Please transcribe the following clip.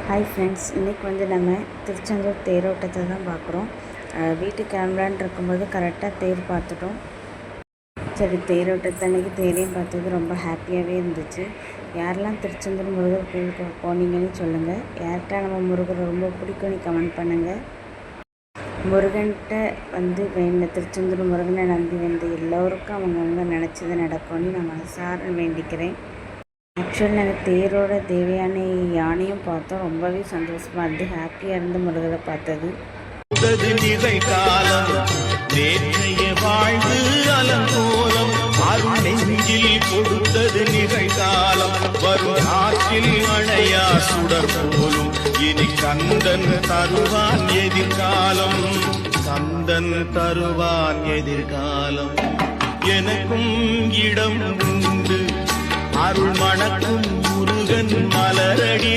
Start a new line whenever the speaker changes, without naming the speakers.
Hi friends, இன்றைக்கி நம்ம திருச்செந்தூர் தேரோட்டத்தை தான் பார்க்குறோம். வீட்டுக்கு கிளம்பலான்னு இருக்கும்போது கரெக்டாக தேர் பார்த்துட்டோம். சரி, தேரோட்டத்தை அன்றைக்கி தேரையும் பார்த்தது ரொம்ப ஹாப்பியாகவே இருந்துச்சு. யாரெல்லாம் திருச்செந்தூர் முருகர் கோயிலுக்கு போனீங்கன்னு சொல்லுங்கள். யார்கிட்ட நம்ம முருகரை ரொம்ப பிடிக்கும்னு கமெண்ட் பண்ணுங்கள். முருகன்கிட்ட வேண்ட திருச்செந்தூர் முருகனை நம்பி எல்லோருக்கும் அவங்கவுங்க நினச்சது நடக்கும்னு நான் மனசார வேண்டிக்கிறேன். ஆக்சுவலி நாங்கள் தேரோட தேவையான யானையும் பார்த்தோம். ரொம்பவே சந்தோஷமாக இருந்து ஹாப்பியாக இருந்து முருகரை பார்த்தது.
வாழ்வு அலங்கோலம் நெஞ்சில் கொடுத்தது நிகழ்காலம் வரும் ஆற்றில் அணையா சுடர் போலும் இனி கந்தன் தருவான் எதிர்காலம். கந்தன் தருவான் எதிர்காலம். எனக்கும் இடம் உண்டு அருள் மணக்கும் முருகன் மலரடி